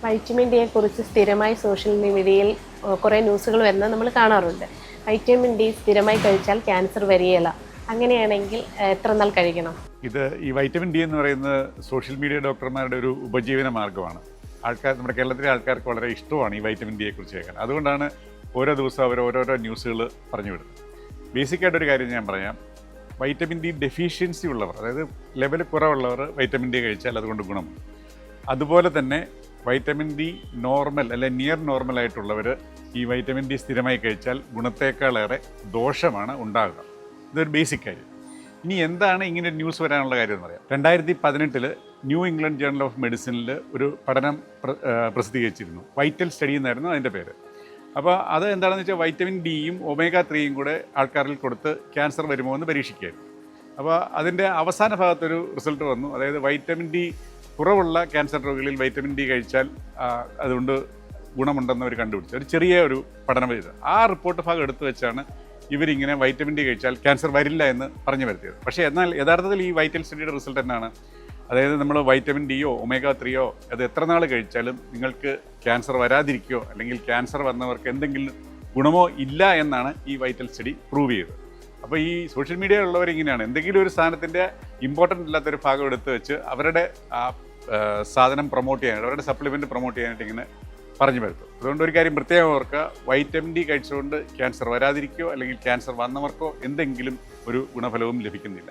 Vitamin ഡിയെ കുറിച്ച് സ്ഥിരമായി social മീഡിയയിൽ കുറേ ന്യൂസുകൾ വരുന്നത് നമ്മൾ കാണാറുണ്ട്. വൈറ്റമിൻ ഡി സ്ഥിരമായി കഴിച്ചാൽ ക്യാൻസർ വരികയില്ല. അങ്ങനെയാണെങ്കിൽ എത്ര നാൾ കഴിക്കണം? ഈ വൈറ്റമിൻ ഡി എന്ന് പറയുന്നത് സോഷ്യൽ മീഡിയ ഡോക്ടർമാരുടെ ഒരു ഉപജീവന മാർഗ്ഗമാണ്. നമ്മുടെ കേരളത്തിലെ ആൾക്കാർക്ക് വളരെ ഇഷ്ടമാണ് ഈ വൈറ്റമിൻ ഡിയെ കുറിച്ച് കേൾക്കാൻ. അതുകൊണ്ടാണ് ഓരോ ദിവസവും അവർ ഓരോരോ ന്യൂസുകൾ പറഞ്ഞു വിടുന്നത്. ബേസിക്കായിട്ടൊരു കാര്യം ഞാൻ പറയാം. വൈറ്റമിൻ ഡി ഡെഫിഷ്യൻസി ഉള്ളവർ, അതായത് ലെവൽ കുറവുള്ളവർ വൈറ്റമിൻ ഡി കഴിച്ചാൽ അതുകൊണ്ട് ഗുണമുണ്ട്. അതുപോലെ തന്നെ വൈറ്റമിൻ ഡി നോർമൽ അല്ലെ നിയർ നോർമൽ ആയിട്ടുള്ളവർ ഈ വൈറ്റമിൻ ഡി സ്ഥിരമായി കഴിച്ചാൽ ഗുണത്തേക്കാളേറെ ദോഷമാണ് ഉണ്ടാകുക. ഇതൊരു ബേസിക് കാര്യം. ഇനി എന്താണ് ഇങ്ങനെ ന്യൂസ് വരാനുള്ള കാര്യം എന്ന് പറയാം. 2018 ന്യൂ ഇംഗ്ലണ്ട് ജേർണൽ ഓഫ് മെഡിസിനിൽ ഒരു പഠനം പ്രസിദ്ധീകരിച്ചിരുന്നു. വൈറ്റൽ സ്റ്റഡി എന്നായിരുന്നു അതിൻ്റെ പേര്. അപ്പോൾ അത് എന്താണെന്ന് വെച്ചാൽ വൈറ്റമിൻ ഡിയും ഒമേഗ 3യും കൂടെ ആൾക്കാരിൽ കൊടുത്ത് ക്യാൻസർ വരുമോ എന്ന് പരീക്ഷിക്കുകയായിരുന്നു. അപ്പോൾ അതിൻ്റെ അവസാന ഭാഗത്തൊരു റിസൾട്ട് വന്നു. അതായത് വൈറ്റമിൻ ഡി കുറവുള്ള ക്യാൻസർ രോഗികളിൽ വൈറ്റമിൻ ഡി കഴിച്ചാൽ അതുകൊണ്ട് ഗുണമുണ്ടെന്ന് അവർ കണ്ടുപിടിച്ചു. ഒരു ചെറിയ ഒരു പഠനം ചെയ്ത് ആ റിപ്പോർട്ട് ഭാഗം എടുത്തു വെച്ചാണ് ഇവരിങ്ങനെ വൈറ്റമിൻ ഡി കഴിച്ചാൽ ക്യാൻസർ വരില്ല എന്ന് പറഞ്ഞു വരുത്തിയത്. പക്ഷേ എന്നാൽ യഥാർത്ഥത്തിൽ ഈ വൈറ്റൽ സ്റ്റഡിയുടെ റിസൾട്ട് എന്നാണ്, അതായത് നമ്മൾ വൈറ്റമിൻ ഡിയോ ഒമേഗ 3യോ അത് എത്ര നാൾ കഴിച്ചാലും നിങ്ങൾക്ക് ക്യാൻസർ വരാതിരിക്കുകയോ അല്ലെങ്കിൽ ക്യാൻസർ വന്നവർക്ക് എന്തെങ്കിലും ഗുണമോ ഇല്ല എന്നാണ് ഈ വൈറ്റൽ സ്റ്റഡി പ്രൂവ് ചെയ്തത്. അപ്പോൾ ഈ സോഷ്യൽ മീഡിയ ഉള്ളവരിങ്ങനെയാണ് എന്തെങ്കിലും ഒരു സാധനത്തിൻ്റെ ഇമ്പോർട്ടൻ്റ് ഇല്ലാത്തൊരു ഭാഗം എടുത്ത് വെച്ച് അവരുടെ സാധനം പ്രൊമോട്ട് ചെയ്യാനായിട്ട്, അവരുടെ സപ്ലിമെൻറ്റ് പ്രൊമോട്ട് ചെയ്യാനായിട്ട് ഇങ്ങനെ പറഞ്ഞു വരുത്തും. അതുകൊണ്ട് ഒരു കാര്യം പ്രത്യേകം ഓർക്കുക, വൈറ്റമിൻ ഡി കഴിച്ചുകൊണ്ട് ക്യാൻസർ വരാതിരിക്കുകയോ അല്ലെങ്കിൽ ക്യാൻസർ വന്നവർക്കോ എന്തെങ്കിലും ഒരു ഗുണഫലവും ലഭിക്കുന്നില്ല.